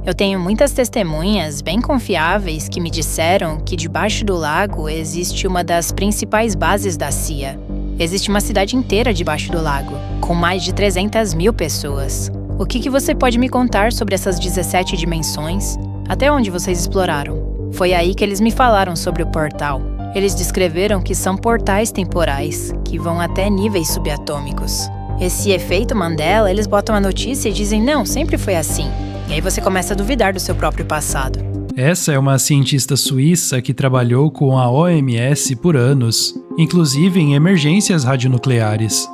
Eu tenho muitas testemunhas bem confiáveis que me disseram que debaixo do lago existe uma das principais bases da CIA. Existe uma cidade inteira debaixo do lago, com mais de 300 mil pessoas. O que você pode me contar sobre essas 17 dimensões? Até onde vocês exploraram? Foi aí que eles me falaram sobre o portal. Eles descreveram que são portais temporais, que vão até níveis subatômicos. Esse efeito Mandela, eles botam a notícia e dizem, não, sempre foi assim. E aí você começa a duvidar do seu próprio passado. Essa é uma cientista suíça que trabalhou com a OMS por anos, inclusive em emergências radionucleares.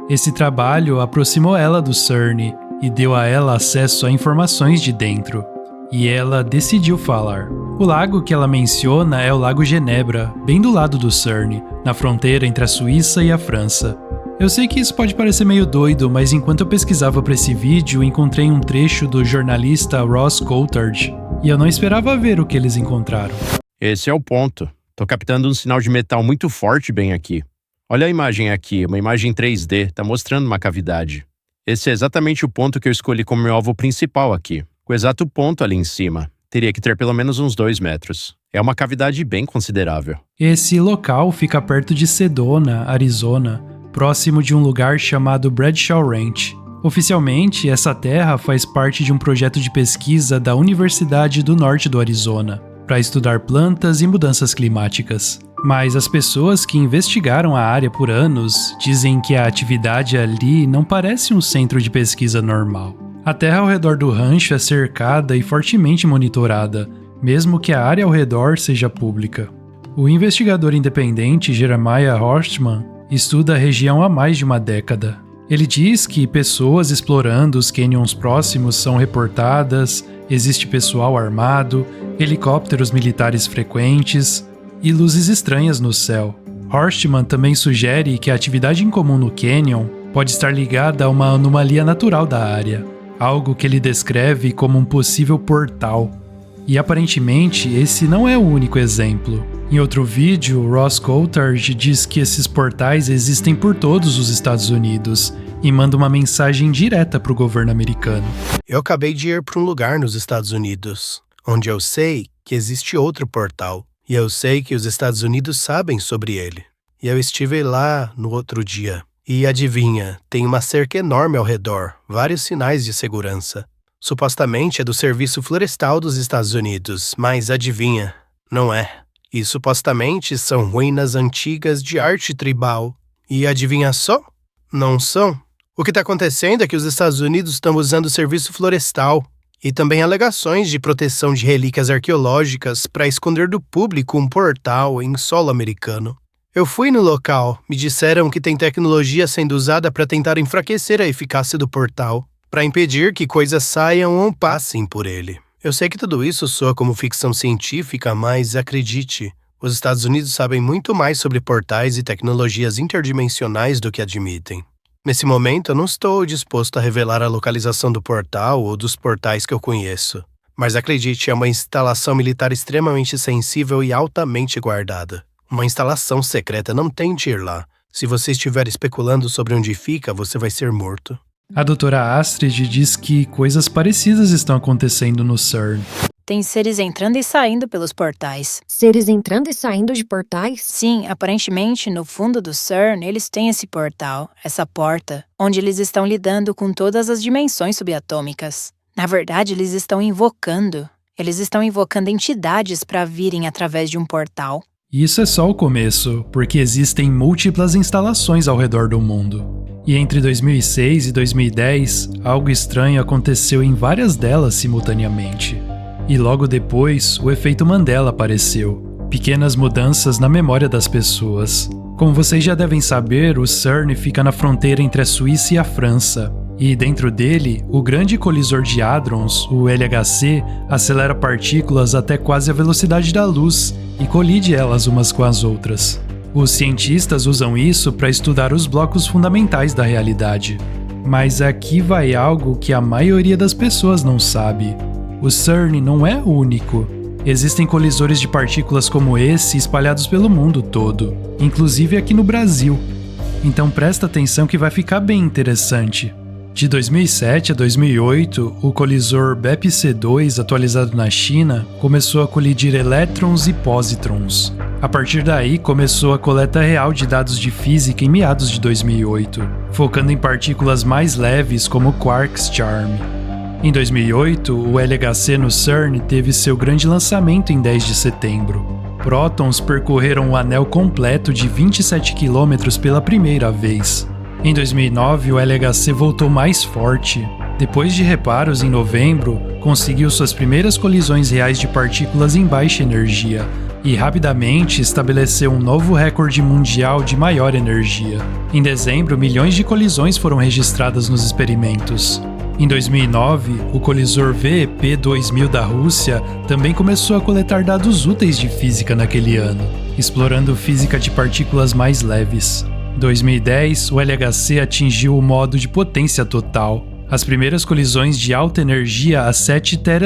Esse trabalho aproximou ela do CERN e deu a ela acesso a informações de dentro. E ela decidiu falar. O lago que ela menciona é o Lago Genebra, bem do lado do CERN, na fronteira entre a Suíça e a França. Eu sei que isso pode parecer meio doido, mas enquanto eu pesquisava para esse vídeo, encontrei um trecho do jornalista Ross Coulthard, e eu não esperava ver o que eles encontraram. Esse é o ponto. Tô captando um sinal de metal muito forte bem aqui. Olha a imagem aqui, uma imagem 3D, tá mostrando uma cavidade. Esse é exatamente o ponto que eu escolhi como meu alvo principal aqui. O exato ponto ali em cima. Teria que ter pelo menos uns 2 metros. É uma cavidade bem considerável. Esse local fica perto de Sedona, Arizona, próximo de um lugar chamado Bradshaw Ranch. Oficialmente, essa terra faz parte de um projeto de pesquisa da Universidade do Norte do Arizona, para estudar plantas e mudanças climáticas. Mas as pessoas que investigaram a área por anos dizem que a atividade ali não parece um centro de pesquisa normal. A terra ao redor do rancho é cercada e fortemente monitorada, mesmo que a área ao redor seja pública. O investigador independente Jeremiah Horstman estuda a região há mais de uma década. Ele diz que pessoas explorando os canyons próximos são reportadas, existe pessoal armado, helicópteros militares frequentes e luzes estranhas no céu. Horstman também sugere que a atividade incomum no canyon pode estar ligada a uma anomalia natural da área, algo que ele descreve como um possível portal. E aparentemente esse não é o único exemplo. Em outro vídeo, Ross Coulthard diz que esses portais existem por todos os Estados Unidos e manda uma mensagem direta para o governo americano. Eu acabei de ir para um lugar nos Estados Unidos, onde eu sei que existe outro portal, e eu sei que os Estados Unidos sabem sobre ele. E eu estive lá no outro dia. E adivinha, tem uma cerca enorme ao redor, vários sinais de segurança. Supostamente é do Serviço Florestal dos Estados Unidos, mas adivinha, não é. E supostamente são ruínas antigas de arte tribal. E adivinha só? Não são. O que está acontecendo é que os Estados Unidos estão usando o Serviço Florestal e também alegações de proteção de relíquias arqueológicas para esconder do público um portal em solo americano. Eu fui no local, me disseram que tem tecnologia sendo usada para tentar enfraquecer a eficácia do portal, para impedir que coisas saiam ou passem por ele. Eu sei que tudo isso soa como ficção científica, mas acredite, os Estados Unidos sabem muito mais sobre portais e tecnologias interdimensionais do que admitem. Nesse momento, eu não estou disposto a revelar a localização do portal ou dos portais que eu conheço. Mas acredite, é uma instalação militar extremamente sensível e altamente guardada. Uma instalação secreta, não tente ir lá. Se você estiver especulando sobre onde fica, você vai ser morto. A doutora Astrid diz que coisas parecidas estão acontecendo no CERN. Tem seres entrando e saindo pelos portais. Seres entrando e saindo de portais? Sim, aparentemente, no fundo do CERN, eles têm esse portal, essa porta, onde eles estão lidando com todas as dimensões subatômicas. Na verdade, eles estão invocando entidades para virem através de um portal. Isso é só o começo, porque existem múltiplas instalações ao redor do mundo. E entre 2006 e 2010, algo estranho aconteceu em várias delas simultaneamente. E logo depois, o efeito Mandela apareceu. Pequenas mudanças na memória das pessoas. Como vocês já devem saber, o CERN fica na fronteira entre a Suíça e a França. E dentro dele, o grande colisor de hadrons, o LHC, acelera partículas até quase a velocidade da luz e colide elas umas com as outras. Os cientistas usam isso para estudar os blocos fundamentais da realidade. Mas aqui vai algo que a maioria das pessoas não sabe. O CERN não é único. Existem colisores de partículas como esse espalhados pelo mundo todo, inclusive aqui no Brasil. Então presta atenção que vai ficar bem interessante. De 2007 a 2008, o colisor BEP-C2, atualizado na China, começou a colidir elétrons e pósitrons. A partir daí, começou a coleta real de dados de física em meados de 2008, focando em partículas mais leves como quarks charm. Em 2008, o LHC no CERN teve seu grande lançamento em 10 de setembro. Prótons percorreram o anel completo de 27 km pela primeira vez. Em 2009, o LHC voltou mais forte. Depois de reparos em novembro, conseguiu suas primeiras colisões reais de partículas em baixa energia e rapidamente estabeleceu um novo recorde mundial de maior energia. Em dezembro, milhões de colisões foram registradas nos experimentos. Em 2009, o colisor VEP-2000 da Rússia também começou a coletar dados úteis de física naquele ano, explorando física de partículas mais leves. Em 2010, o LHC atingiu o modo de potência total, as primeiras colisões de alta energia a 7 TeV,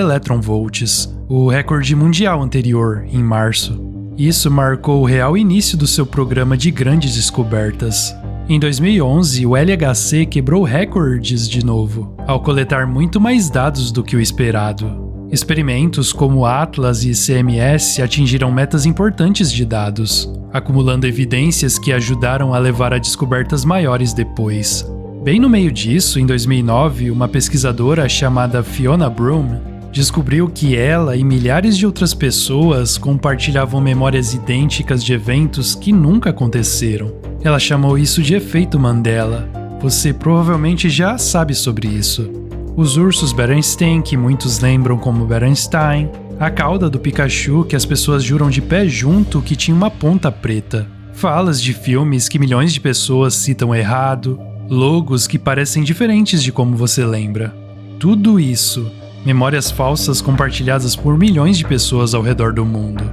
o recorde mundial anterior, em março. Isso marcou o real início do seu programa de grandes descobertas. Em 2011, o LHC quebrou recordes de novo, ao coletar muito mais dados do que o esperado. Experimentos como Atlas e CMS atingiram metas importantes de dados, acumulando evidências que ajudaram a levar a descobertas maiores depois. Bem no meio disso, em 2009, uma pesquisadora chamada Fiona Broom descobriu que ela e milhares de outras pessoas compartilhavam memórias idênticas de eventos que nunca aconteceram. Ela chamou isso de efeito Mandela. Você provavelmente já sabe sobre isso. Os ursos Berenstain, que muitos lembram como Berenstein, a cauda do Pikachu, que as pessoas juram de pé junto que tinha uma ponta preta, falas de filmes que milhões de pessoas citam errado, logos que parecem diferentes de como você lembra. Tudo isso, memórias falsas compartilhadas por milhões de pessoas ao redor do mundo.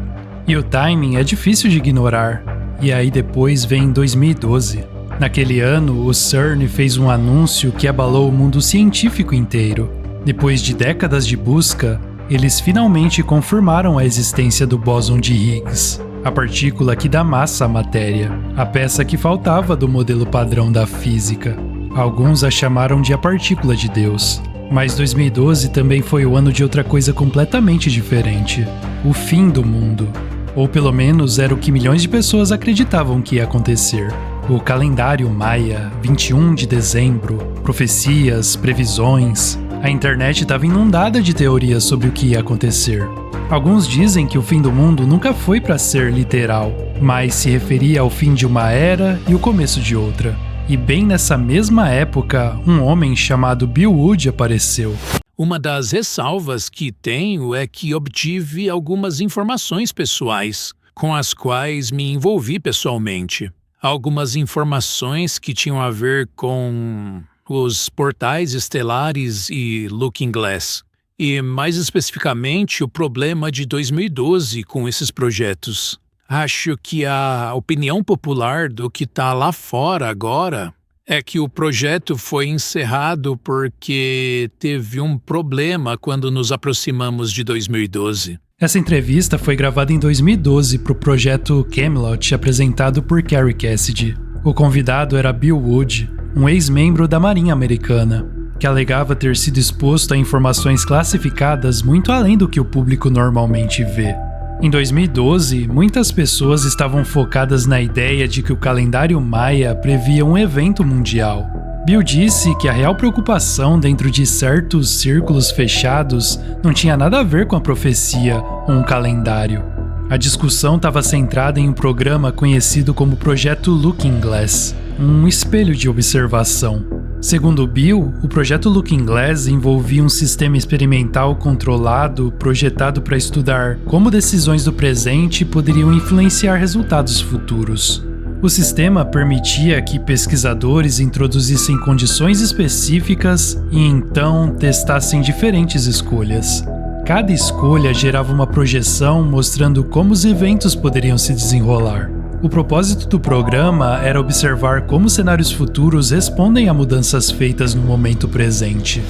E o timing é difícil de ignorar. E aí depois vem 2012. Naquele ano, o CERN fez um anúncio que abalou o mundo científico inteiro. Depois de décadas de busca, eles finalmente confirmaram a existência do bóson de Higgs, a partícula que dá massa à matéria, a peça que faltava do modelo padrão da física. Alguns a chamaram de a partícula de Deus. Mas 2012 também foi o ano de outra coisa completamente diferente: o fim do mundo. Ou pelo menos era o que milhões de pessoas acreditavam que ia acontecer. O calendário Maia, 21 de dezembro, profecias, previsões. A internet estava inundada de teorias sobre o que ia acontecer. Alguns dizem que o fim do mundo nunca foi para ser literal, mas se referia ao fim de uma era e o começo de outra. E bem nessa mesma época, um homem chamado Bill Wood apareceu. Uma das ressalvas que tenho é que obtive algumas informações pessoais, com as quais me envolvi pessoalmente. Algumas informações que tinham a ver com os portais estelares e Looking Glass. E, mais especificamente, o problema de 2012 com esses projetos. Acho que a opinião popular do que está lá fora agora é que o projeto foi encerrado porque teve um problema quando nos aproximamos de 2012. Essa entrevista foi gravada em 2012 para o projeto Camelot, apresentado por Carrie Cassidy. O convidado era Bill Wood, um ex-membro da Marinha Americana, que alegava ter sido exposto a informações classificadas muito além do que o público normalmente vê. Em 2012, muitas pessoas estavam focadas na ideia de que o calendário Maia previa um evento mundial. Bill disse que a real preocupação dentro de certos círculos fechados não tinha nada a ver com a profecia ou um calendário. A discussão estava centrada em um programa conhecido como Projeto Looking Glass, um espelho de observação. Segundo Bill, o projeto Looking Glass envolvia um sistema experimental controlado projetado para estudar como decisões do presente poderiam influenciar resultados futuros. O sistema permitia que pesquisadores introduzissem condições específicas e então testassem diferentes escolhas. Cada escolha gerava uma projeção mostrando como os eventos poderiam se desenrolar. O propósito do programa era observar como cenários futuros respondem a mudanças feitas no momento presente.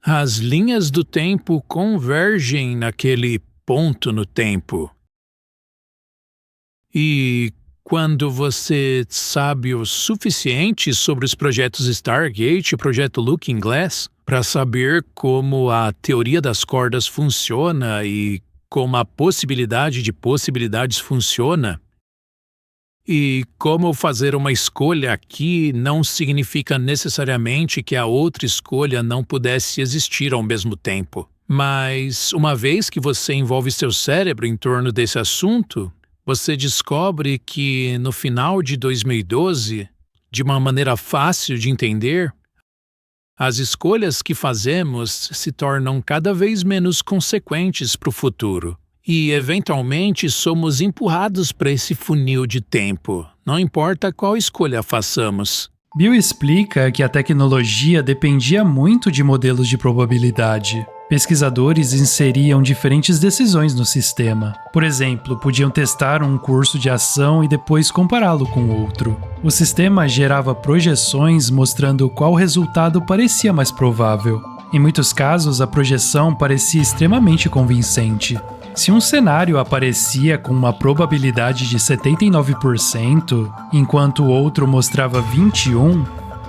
As linhas do tempo convergem naquele ponto no tempo. E quando você sabe o suficiente sobre os projetos Stargate e o projeto Looking Glass para saber como a teoria das cordas funciona e como a possibilidade de possibilidades funciona. E como fazer uma escolha aqui não significa necessariamente que a outra escolha não pudesse existir ao mesmo tempo. Mas, uma vez que você envolve seu cérebro em torno desse assunto, você descobre que, no final de 2012, de uma maneira fácil de entender, as escolhas que fazemos se tornam cada vez menos consequentes para o futuro. E, eventualmente, somos empurrados para esse funil de tempo, não importa qual escolha façamos. Bill explica que a tecnologia dependia muito de modelos de probabilidade. Pesquisadores inseriam diferentes decisões no sistema. Por exemplo, podiam testar um curso de ação e depois compará-lo com outro. O sistema gerava projeções mostrando qual resultado parecia mais provável. Em muitos casos, a projeção parecia extremamente convincente. Se um cenário aparecia com uma probabilidade de 79%, enquanto o outro mostrava 21%,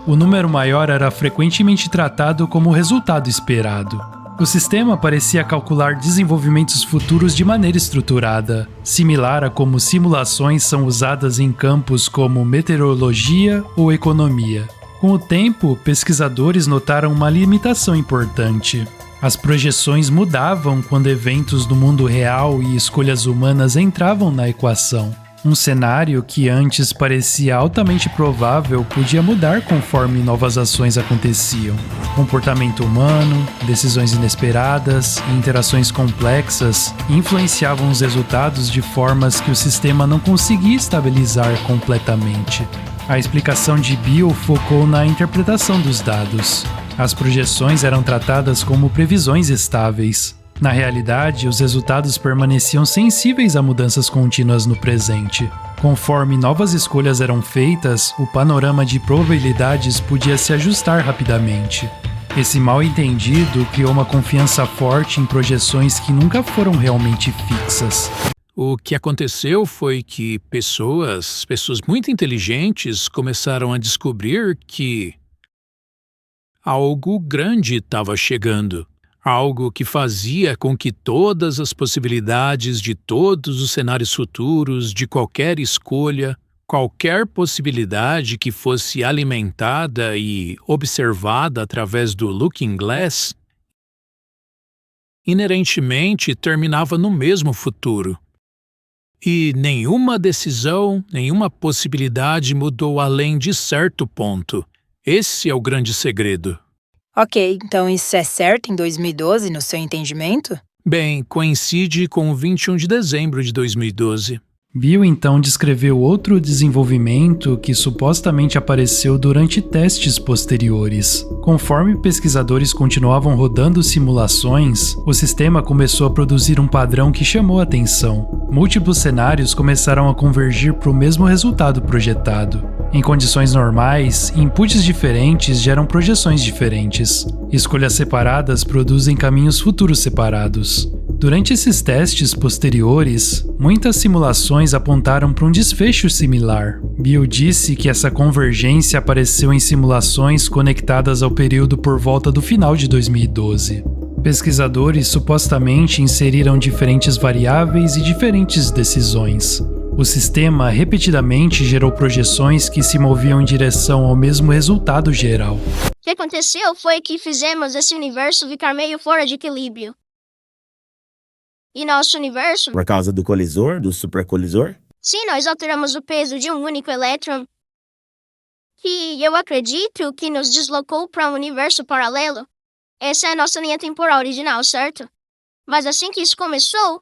o número maior era frequentemente tratado como o resultado esperado. O sistema parecia calcular desenvolvimentos futuros de maneira estruturada, similar a como simulações são usadas em campos como meteorologia ou economia. Com o tempo, pesquisadores notaram uma limitação importante. As projeções mudavam quando eventos do mundo real e escolhas humanas entravam na equação. Um cenário que antes parecia altamente provável podia mudar conforme novas ações aconteciam. Comportamento humano, decisões inesperadas e interações complexas influenciavam os resultados de formas que o sistema não conseguia estabilizar completamente. A explicação de Bill focou na interpretação dos dados. As projeções eram tratadas como previsões estáveis. Na realidade, os resultados permaneciam sensíveis a mudanças contínuas no presente. Conforme novas escolhas eram feitas, o panorama de probabilidades podia se ajustar rapidamente. Esse mal-entendido criou uma confiança forte em projeções que nunca foram realmente fixas. O que aconteceu foi que pessoas muito inteligentes começaram a descobrir que algo grande estava chegando. Algo que fazia com que todas as possibilidades de todos os cenários futuros, de qualquer escolha, qualquer possibilidade que fosse alimentada e observada através do Looking Glass, inerentemente terminava no mesmo futuro. E nenhuma decisão, nenhuma possibilidade mudou além de certo ponto. Esse é o grande segredo. Ok, então isso é certo em 2012, no seu entendimento? Bem, coincide com o 21 de dezembro de 2012. Bill então descreveu outro desenvolvimento que supostamente apareceu durante testes posteriores. Conforme pesquisadores continuavam rodando simulações, o sistema começou a produzir um padrão que chamou a atenção. Múltiplos cenários começaram a convergir para o mesmo resultado projetado. Em condições normais, inputs diferentes geram projeções diferentes. Escolhas separadas produzem caminhos futuros separados. Durante esses testes posteriores, muitas simulações apontaram para um desfecho similar. Bill disse que essa convergência apareceu em simulações conectadas ao período por volta do final de 2012. Pesquisadores supostamente inseriram diferentes variáveis e diferentes decisões. O sistema repetidamente gerou projeções que se moviam em direção ao mesmo resultado geral. O que aconteceu foi que fizemos esse universo ficar meio fora de equilíbrio. E nosso universo... Por causa do colisor, do supercolisor? Sim, nós alteramos o peso de um único elétron. E eu acredito que nos deslocou para um universo paralelo. Essa é a nossa linha temporal original, certo? Mas assim que isso começou,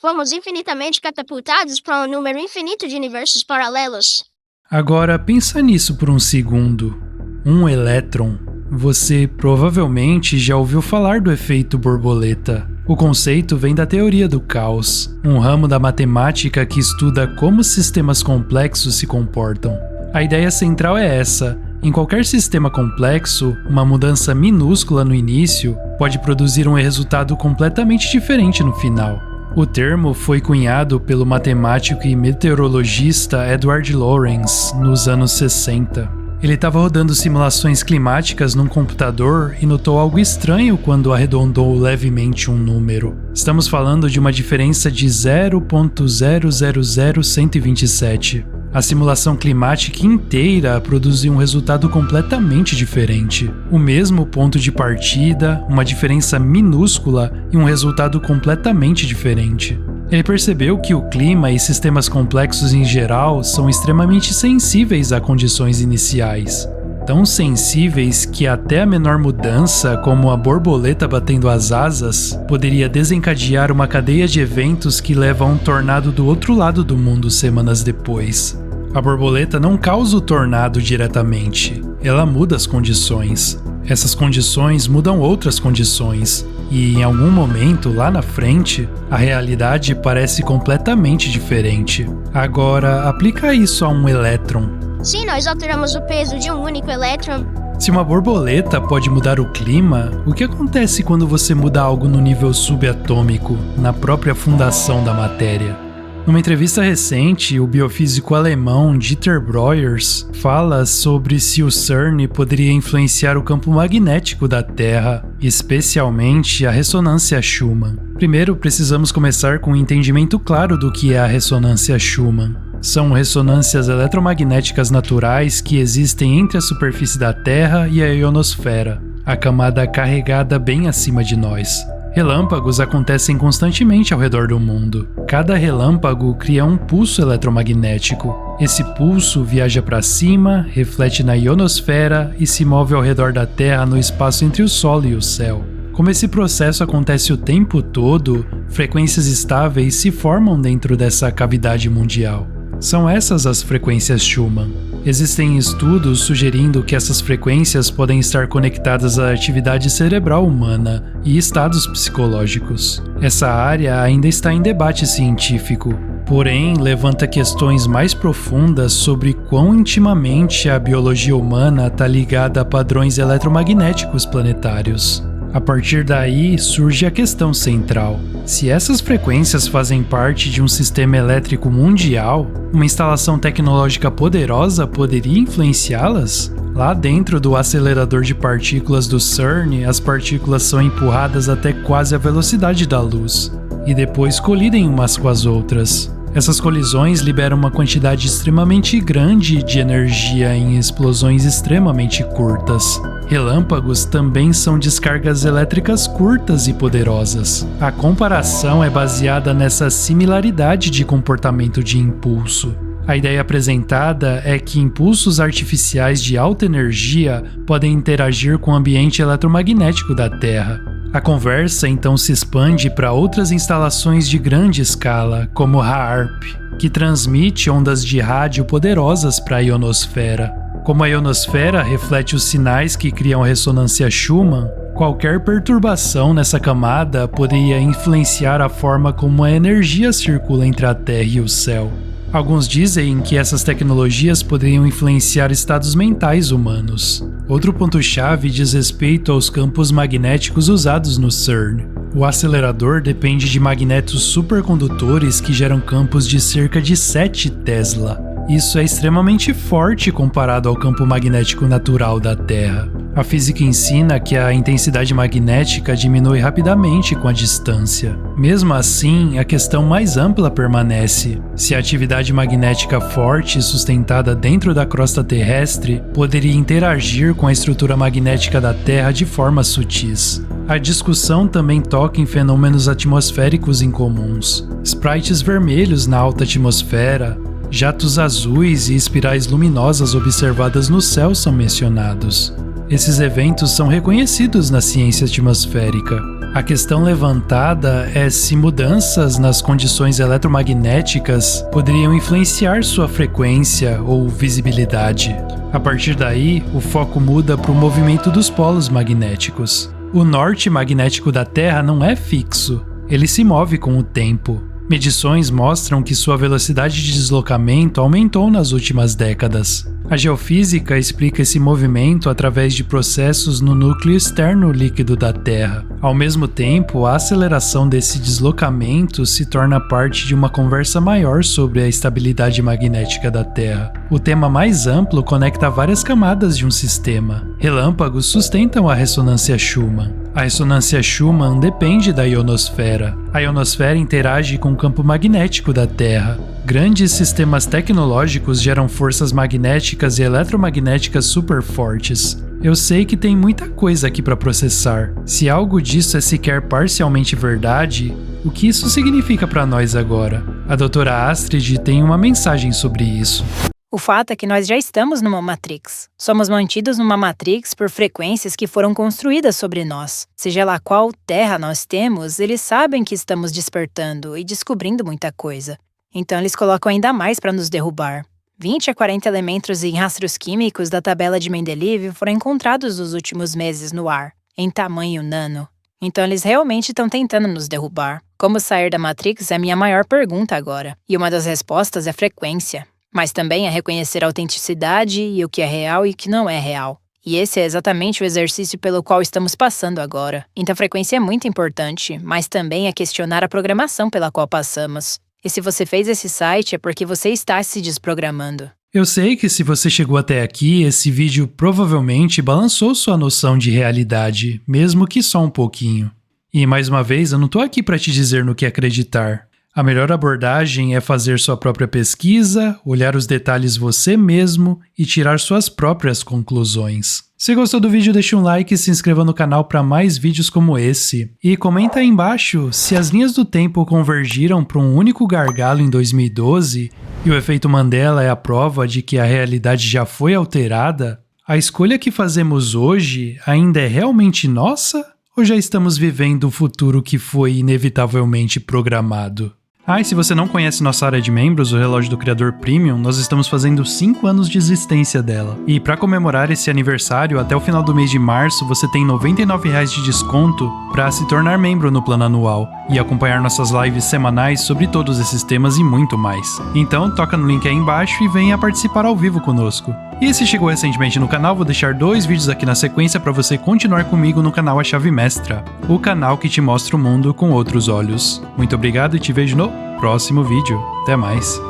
fomos infinitamente catapultados para um número infinito de universos paralelos. Agora, pensa nisso por um segundo. Um elétron. Você provavelmente já ouviu falar do efeito borboleta. O conceito vem da teoria do caos, um ramo da matemática que estuda como sistemas complexos se comportam. A ideia central é essa: em qualquer sistema complexo, uma mudança minúscula no início pode produzir um resultado completamente diferente no final. O termo foi cunhado pelo matemático e meteorologista Edward Lorenz nos anos 60. Ele estava rodando simulações climáticas num computador e notou algo estranho quando arredondou levemente um número. Estamos falando de uma diferença de 0.000127. A simulação climática inteira produziu um resultado completamente diferente. O mesmo ponto de partida, uma diferença minúscula e um resultado completamente diferente. Ele percebeu que o clima e sistemas complexos em geral são extremamente sensíveis a condições iniciais. Tão sensíveis que até a menor mudança, como a borboleta batendo as asas, poderia desencadear uma cadeia de eventos que leva a um tornado do outro lado do mundo semanas depois. A borboleta não causa o tornado diretamente, ela muda as condições. Essas condições mudam outras condições, e em algum momento, lá na frente, a realidade parece completamente diferente. Agora, aplica isso a um elétron. Se nós alteramos o peso de um único elétron, Se uma borboleta pode mudar o clima, o que acontece quando você muda algo no nível subatômico, na própria fundação da matéria? Numa entrevista recente, o biofísico alemão Dieter Breuers fala sobre se o CERN poderia influenciar o campo magnético da Terra, especialmente a ressonância Schumann. Primeiro, precisamos começar com um entendimento claro do que é a ressonância Schumann. São ressonâncias eletromagnéticas naturais que existem entre a superfície da Terra e a ionosfera, a camada carregada bem acima de nós. Relâmpagos acontecem constantemente ao redor do mundo. Cada relâmpago cria um pulso eletromagnético. Esse pulso viaja para cima, reflete na ionosfera e se move ao redor da Terra no espaço entre o Sol e o céu. Como esse processo acontece o tempo todo, frequências estáveis se formam dentro dessa cavidade mundial. São essas as frequências Schumann. Existem estudos sugerindo que essas frequências podem estar conectadas à atividade cerebral humana e estados psicológicos. Essa área ainda está em debate científico, porém levanta questões mais profundas sobre quão intimamente a biologia humana está ligada a padrões eletromagnéticos planetários. A partir daí surge a questão central. Se essas frequências fazem parte de um sistema elétrico mundial, uma instalação tecnológica poderosa poderia influenciá-las? Lá dentro do acelerador de partículas do CERN, as partículas são empurradas até quase a velocidade da luz, e depois colidem umas com as outras. Essas colisões liberam uma quantidade extremamente grande de energia em explosões extremamente curtas. Relâmpagos também são descargas elétricas curtas e poderosas. A comparação é baseada nessa similaridade de comportamento de impulso. A ideia apresentada é que impulsos artificiais de alta energia podem interagir com o ambiente eletromagnético da Terra. A conversa então se expande para outras instalações de grande escala, como a HAARP, que transmite ondas de rádio poderosas para a ionosfera. Como a ionosfera reflete os sinais que criam a ressonância Schumann, qualquer perturbação nessa camada poderia influenciar a forma como a energia circula entre a Terra e o céu. Alguns dizem que essas tecnologias poderiam influenciar estados mentais humanos. Outro ponto-chave diz respeito aos campos magnéticos usados no CERN. O acelerador depende de magnetos supercondutores que geram campos de cerca de 7 Tesla. Isso é extremamente forte comparado ao campo magnético natural da Terra. A física ensina que a intensidade magnética diminui rapidamente com a distância. Mesmo assim, a questão mais ampla permanece. Se a atividade magnética forte sustentada dentro da crosta terrestre poderia interagir com a estrutura magnética da Terra de formas sutis. A discussão também toca em fenômenos atmosféricos incomuns. Sprites vermelhos na alta atmosfera, jatos azuis e espirais luminosas observadas no céu são mencionados. Esses eventos são reconhecidos na ciência atmosférica. A questão levantada é se mudanças nas condições eletromagnéticas poderiam influenciar sua frequência ou visibilidade. A partir daí, o foco muda para o movimento dos polos magnéticos. O norte magnético da Terra não é fixo, ele se move com o tempo. Medições mostram que sua velocidade de deslocamento aumentou nas últimas décadas. A geofísica explica esse movimento através de processos no núcleo externo líquido da Terra. Ao mesmo tempo, a aceleração desse deslocamento se torna parte de uma conversa maior sobre a estabilidade magnética da Terra. O tema mais amplo conecta várias camadas de um sistema. Relâmpagos sustentam a ressonância Schumann. A ressonância Schumann depende da ionosfera. A ionosfera interage com o campo magnético da Terra. Grandes sistemas tecnológicos geram forças magnéticas e eletromagnéticas super fortes. Eu sei que tem muita coisa aqui para processar. Se algo disso é sequer parcialmente verdade, o que isso significa para nós agora? A doutora Astrid tem uma mensagem sobre isso. O fato é que nós já estamos numa Matrix. Somos mantidos numa Matrix por frequências que foram construídas sobre nós. Seja lá qual terra nós temos, eles sabem que estamos despertando e descobrindo muita coisa. Então eles colocam ainda mais para nos derrubar. 20 a 40 elementos em rastros químicos da tabela de Mendeleev foram encontrados nos últimos meses no ar, em tamanho nano. Então eles realmente estão tentando nos derrubar. Como sair da Matrix é a minha maior pergunta agora. E uma das respostas é frequência. Mas também é reconhecer a autenticidade e o que é real e o que não é real. E esse é exatamente o exercício pelo qual estamos passando agora. Então a frequência é muito importante, mas também é questionar a programação pela qual passamos. E se você fez esse site é porque você está se desprogramando. Eu sei que se você chegou até aqui, esse vídeo provavelmente balançou sua noção de realidade, mesmo que só um pouquinho. E mais uma vez, eu não tô aqui para te dizer no que acreditar. A melhor abordagem é fazer sua própria pesquisa, olhar os detalhes você mesmo e tirar suas próprias conclusões. Se gostou do vídeo, deixa um like e se inscreva no canal para mais vídeos como esse. E comenta aí embaixo se as linhas do tempo convergiram para um único gargalo em 2012 e o efeito Mandela é a prova de que a realidade já foi alterada. A escolha que fazemos hoje ainda é realmente nossa ou já estamos vivendo um futuro que foi inevitavelmente programado? E se você não conhece nossa área de membros, o Relógio do Criador Premium, nós estamos fazendo 5 anos de existência dela. E para comemorar esse aniversário, até o final do mês de março, você tem R$ 99,00 de desconto para se tornar membro no plano anual e acompanhar nossas lives semanais sobre todos esses temas e muito mais. Então, toca no link aí embaixo e venha participar ao vivo conosco. E se chegou recentemente no canal, vou deixar 2 vídeos aqui na sequência para você continuar comigo no canal A Chave Mestra, o canal que te mostra o mundo com outros olhos. Muito obrigado e te vejo no próximo vídeo. Até mais!